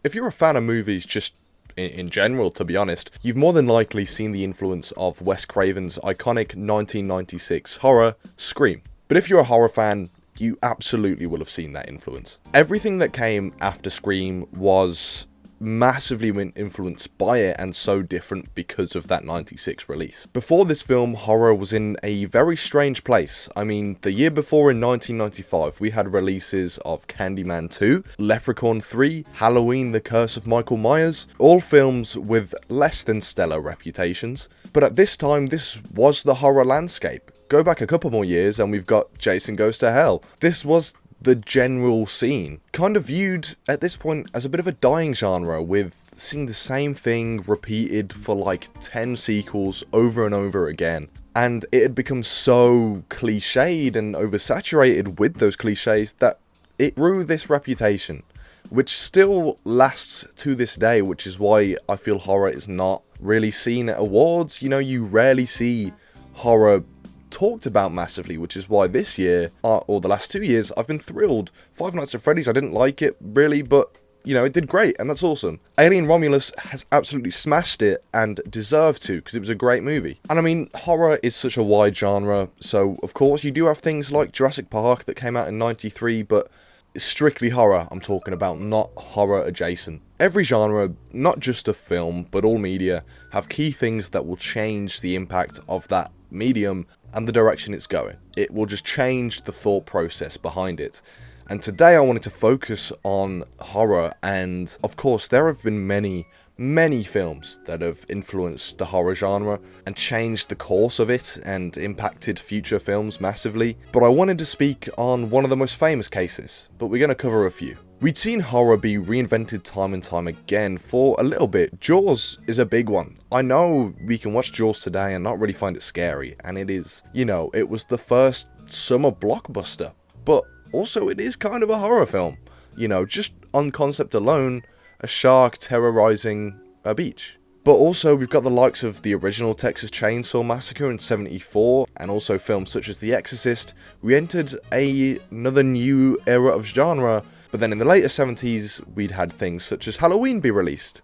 If you're a fan of movies just in general, to be honest, you've more than likely seen the influence of Wes Craven's iconic 1996 horror, Scream. But if you're a horror fan, you absolutely will have seen that influence. Everything that came after Scream was massively influenced by it and so different because of that 96 release. Before this film, horror was in a very strange place. I mean, the year before in 1995, we had releases of Candyman 2, Leprechaun 3, Halloween: The Curse of Michael Myers, all films with less than stellar reputations. But at this time, this was the horror landscape. Go back a couple more years and we've got Jason Goes to Hell. This was the general scene, kind of viewed at this point as a bit of a dying genre, with seeing the same thing repeated for like 10 sequels over and over again. And it had become so cliched and oversaturated with those cliches that it grew this reputation, which still lasts to this day, which is why I feel horror is not really seen at awards. You know, you rarely see horror talked about massively, which is why this year, or the last 2 years, I've been thrilled. Five Nights at Freddy's, I didn't like it really, but you know, it did great, and that's awesome. Alien Romulus has absolutely smashed it, and deserved to, because it was a great movie. And I mean, horror is such a wide genre, so of course you do have things like Jurassic Park that came out in 93, but strictly horror I'm talking about, not horror adjacent. Every genre, not just a film, but all media, have key things that will change the impact of that medium and the direction it's going. It will just change the thought process behind it. And today I wanted to focus on horror, and of course there have been many films that have influenced the horror genre and changed the course of it and impacted future films massively. But I wanted to speak on one of the most famous cases, but we're going to cover a few. We'd seen horror be reinvented time and time again for a little bit. Jaws is a big one. I know we can watch Jaws today and not really find it scary, and it is, you know, it was the first summer blockbuster, but also it is kind of a horror film. You know, just on concept alone, a shark terrorizing a beach. But also we've got the likes of the original Texas Chainsaw Massacre in '74, and also films such as The Exorcist. We entered another new era of genre, but then in the later 70s we'd had things such as Halloween be released.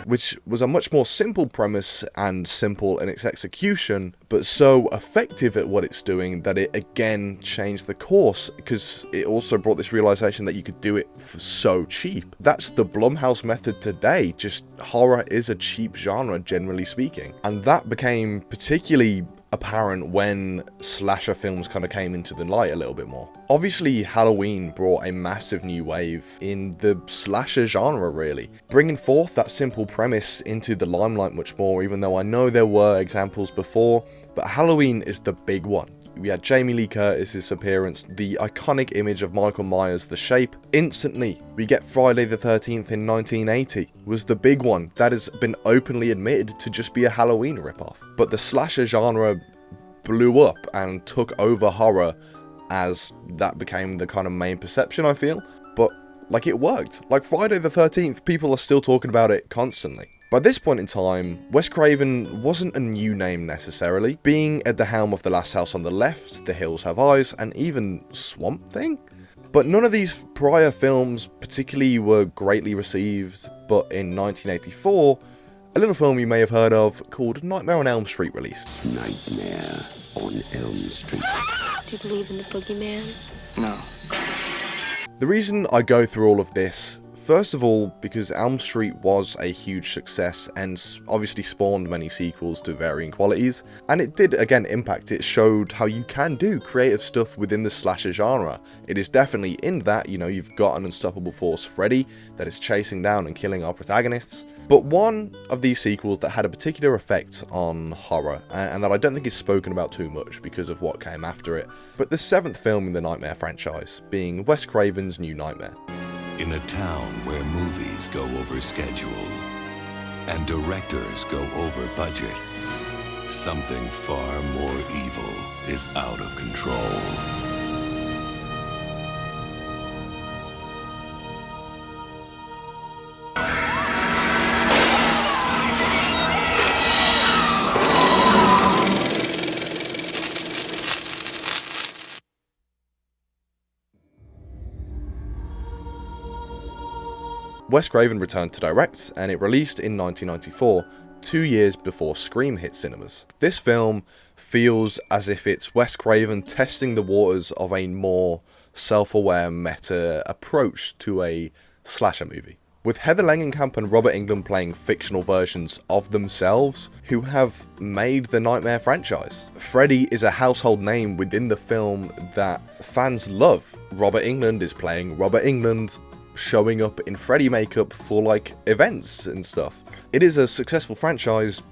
Which was a much more simple premise and simple in its execution, but so effective at what it's doing that it again changed the course, because it also brought this realization that you could do it for so cheap. That's the Blumhouse method today, just horror is a cheap genre generally speaking. And that became particularly apparent when slasher films kind of came into the light a little bit more. Obviously, Halloween brought a massive new wave in the slasher genre, really, bringing forth that simple premise into the limelight much more, even though I know there were examples before, but Halloween is the big one. We had Jamie Lee Curtis's appearance, the iconic image of Michael Myers, the shape. Instantly, we get Friday the 13th in 1980, was the big one that has been openly admitted to just be a Halloween ripoff. But the slasher genre blew up and took over horror as that became the kind of main perception, I feel. But like, it worked. Like Friday the 13th, people are still talking about it constantly. By this point in time, Wes Craven wasn't a new name necessarily, being at the helm of The Last House on the Left, The Hills Have Eyes, and even Swamp Thing. But none of these prior films particularly were greatly received, but in 1984, a little film you may have heard of called Nightmare on Elm Street released. Nightmare on Elm Street. Do you believe in the boogeyman? No. The reason I go through all of this, first of all, because Elm Street was a huge success and obviously spawned many sequels to varying qualities, and it did again impact. It showed how you can do creative stuff within the slasher genre. It is definitely in that, you know, you've got an unstoppable force, Freddy, that is chasing down and killing our protagonists. But one of these sequels that had a particular effect on horror, and that I don't think is spoken about too much because of what came after it, but the 7th film in the Nightmare franchise, being Wes Craven's New Nightmare. In a town where movies go over schedule and directors go over budget, something far more evil is out of control. Wes Craven returned to direct, and it released in 1994, 2 years before Scream hit cinemas. This film feels as if it's Wes Craven testing the waters of a more self-aware meta approach to a slasher movie, with Heather Langenkamp and Robert Englund playing fictional versions of themselves who have made the Nightmare franchise. Freddy is a household name within the film that fans love. Robert Englund is playing Robert Englund, showing up in Freddy makeup for like events and stuff. It is a successful franchise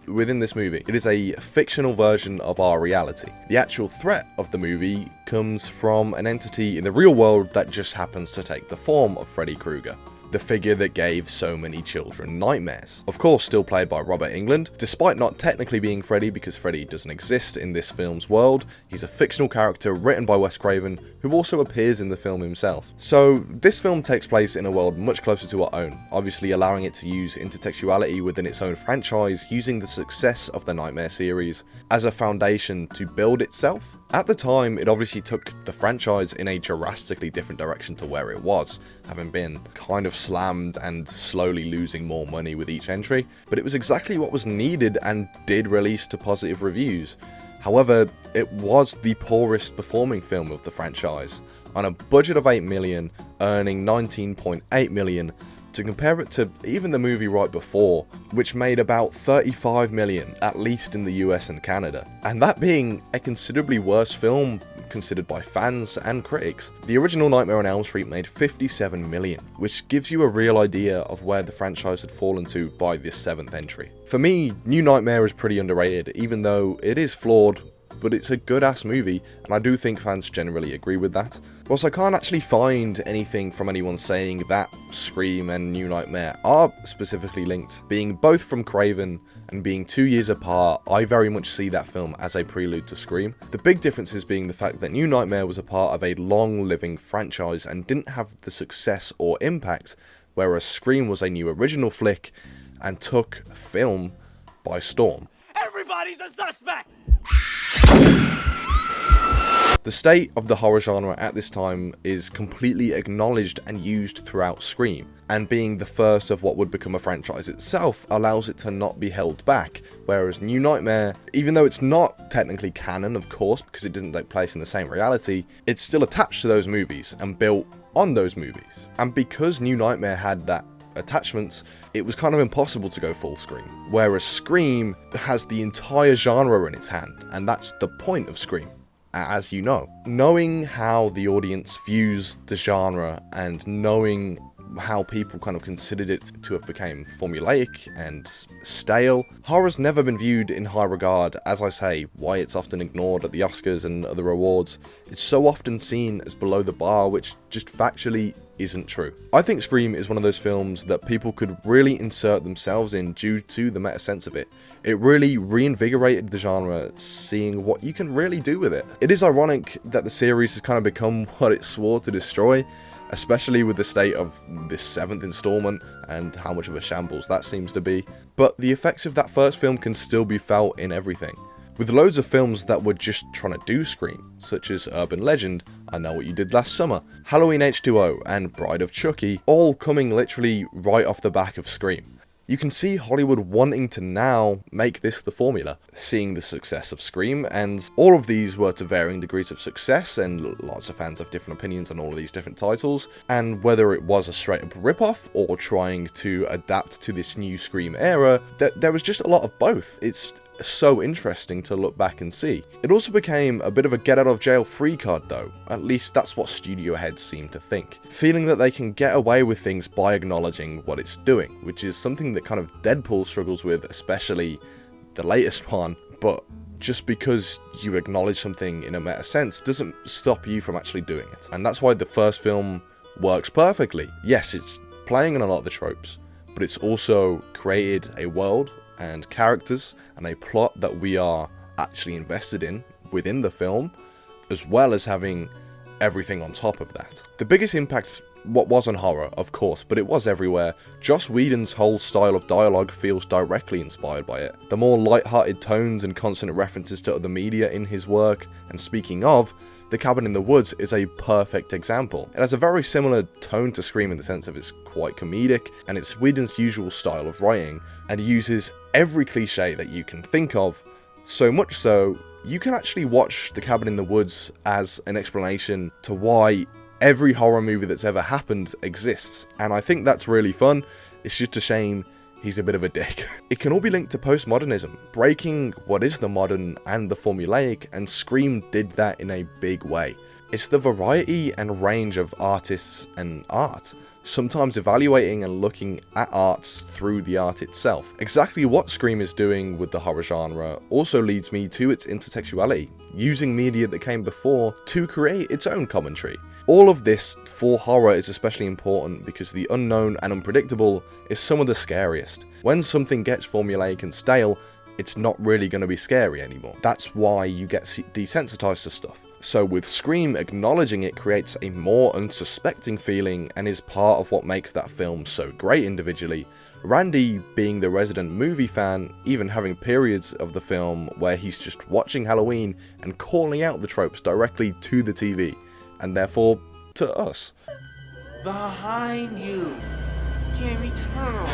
within this movie. It is a fictional version of our reality. The actual threat of the movie comes from an entity in the real world that just happens to take the form of Freddy Krueger, the figure that gave so many children nightmares. Of course, still played by Robert Englund, despite not technically being Freddy because Freddy doesn't exist in this film's world. He's a fictional character written by Wes Craven, who also appears in the film himself. So this film takes place in a world much closer to our own, obviously allowing it to use intertextuality within its own franchise, using the success of the Nightmare series as a foundation to build itself. At the time, it obviously took the franchise in a drastically different direction to where it was, having been kind of slammed and slowly losing more money with each entry, but it was exactly what was needed and did release to positive reviews. However, it was the poorest performing film of the franchise, on a budget of 8 million, earning 19.8 million, to compare it to even the movie right before, which made about 35 million, at least in the US and Canada, and that being a considerably worse film considered by fans and critics. The original Nightmare on Elm Street made 57 million, which gives you a real idea of where the franchise had fallen to by this 7th entry. For me, New Nightmare is pretty underrated, even though it is flawed, but it's a good ass movie, and I do think fans generally agree with that. Whilst I can't actually find anything from anyone saying that Scream and New Nightmare are specifically linked, being both from Craven and being 2 years apart, I very much see that film as a prelude to Scream. The big differences being the fact that New Nightmare was a part of a long-living franchise and didn't have the success or impact, whereas Scream was a new original flick and took film by storm. Everybody's a suspect! The state of the horror genre at this time is completely acknowledged and used throughout Scream, and being the first of what would become a franchise itself allows it to not be held back, whereas New Nightmare, even though it's not technically canon of course because it doesn't take place in the same reality, it's still attached to those movies and built on those movies. And because New Nightmare had that attachments, it was kind of impossible to go full Scream, whereas Scream has the entire genre in its hand, and that's the point of Scream, as you know. Knowing how the audience views the genre and knowing how people kind of considered it to have become formulaic and stale, horror's never been viewed in high regard. As I say, why it's often ignored at the Oscars and other awards, it's so often seen as below the bar, which just factually isn't true. I think Scream is one of those films that people could really insert themselves in due to the meta sense of it. It really reinvigorated the genre, seeing what you can really do with it. It is ironic that the series has kind of become what it swore to destroy, especially with the state of this 7th installment and how much of a shambles that seems to be. But the effects of that first film can still be felt in everything. With loads of films that were just trying to do Scream, such as Urban Legend, I Know What You Did Last Summer, Halloween H2O, and Bride of Chucky, all coming literally right off the back of Scream. You can see Hollywood wanting to now make this the formula, seeing the success of Scream, and all of these were to varying degrees of success, and lots of fans have different opinions on all of these different titles, and whether it was a straight up rip-off or trying to adapt to this new Scream era, there was just a lot of both. It's so interesting to look back and see. It also became a bit of a get out of jail free card though, at least that's what studio heads seem to think, feeling that they can get away with things by acknowledging what it's doing, which is something that kind of Deadpool struggles with, especially the latest one. But just because you acknowledge something in a meta sense doesn't stop you from actually doing it, and that's why the first film works perfectly. Yes, it's playing on a lot of the tropes, but it's also created a world and characters and a plot that we are actually invested in within the film, as well as having everything on top of that. The biggest impact what wasn't horror, of course, but it was everywhere. Joss Whedon's whole style of dialogue feels directly inspired by it. The more light-hearted tones and constant references to other media in his work, and speaking of, The Cabin in the Woods is a perfect example. It has a very similar tone to Scream in the sense of it's quite comedic, and it's Whedon's usual style of writing, and uses every cliche that you can think of, so much so, you can actually watch The Cabin in the Woods as an explanation to why every horror movie that's ever happened exists, and I think that's really fun. It's just a shame he's a bit of a dick. It can all be linked to postmodernism, breaking what is the modern and the formulaic, and Scream did that in a big way. It's the variety and range of artists and art, sometimes evaluating and looking at arts through the art itself. Exactly what Scream is doing with the horror genre also leads me to its intertextuality, using media that came before to create its own commentary. All of this for horror is especially important because the unknown and unpredictable is some of the scariest. When something gets formulaic and stale, it's not really going to be scary anymore. That's why you get desensitized to stuff. So with Scream, acknowledging it creates a more unsuspecting feeling and is part of what makes that film so great individually. Randy, being the resident movie fan, even having periods of the film where he's just watching Halloween and calling out the tropes directly to the TV, and therefore to us. Behind you. Jamie, turn around.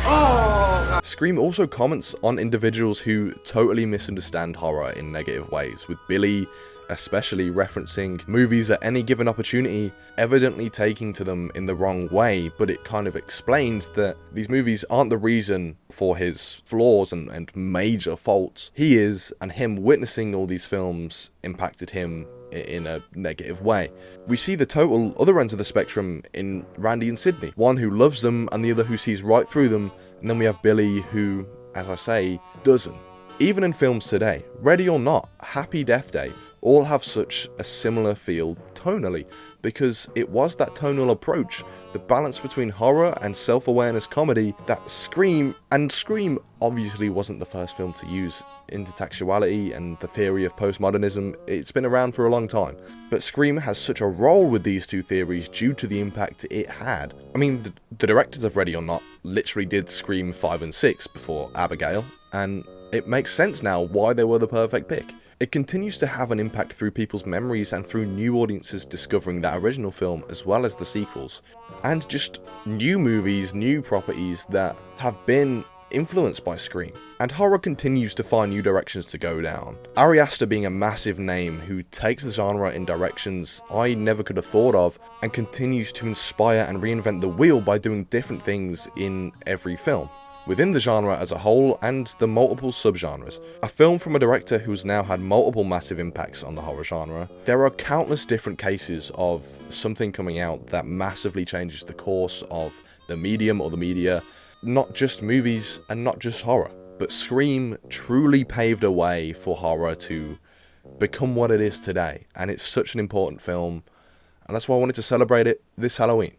Oh! Scream also comments on individuals who totally misunderstand horror in negative ways, with Billy especially referencing movies at any given opportunity, evidently taking to them in the wrong way, but it kind of explains that these movies aren't the reason for his flaws and major faults. He is, and him witnessing all these films impacted him in a negative way. We see the total other ends of the spectrum in Randy and Sydney, one who loves them and the other who sees right through them, and then we have Billy who, as I say, doesn't. Even in films today, Ready or Not, Happy Death Day, all have such a similar feel tonally, because it was that tonal approach, the balance between horror and self-awareness comedy, that Scream obviously wasn't the first film to use intertextuality and the theory of postmodernism. It's been around for a long time, but Scream has such a role with these two theories due to the impact it had. I mean, the directors of Ready or Not literally did Scream 5 and 6 before Abigail, and it makes sense now why they were the perfect pick. It continues to have an impact through people's memories and through new audiences discovering that original film as well as the sequels, and just new movies, new properties that have been influenced by Scream. And horror continues to find new directions to go down. Ari Aster being a massive name who takes the genre in directions I never could have thought of, and continues to inspire and reinvent the wheel by doing different things in every film, within the genre as a whole and the multiple subgenres. A film from a director who's now had multiple massive impacts on the horror genre. There are countless different cases of something coming out that massively changes the course of the medium or the media, not just movies and not just horror. But Scream truly paved a way for horror to become what it is today, and it's such an important film, and that's why I wanted to celebrate it this Halloween.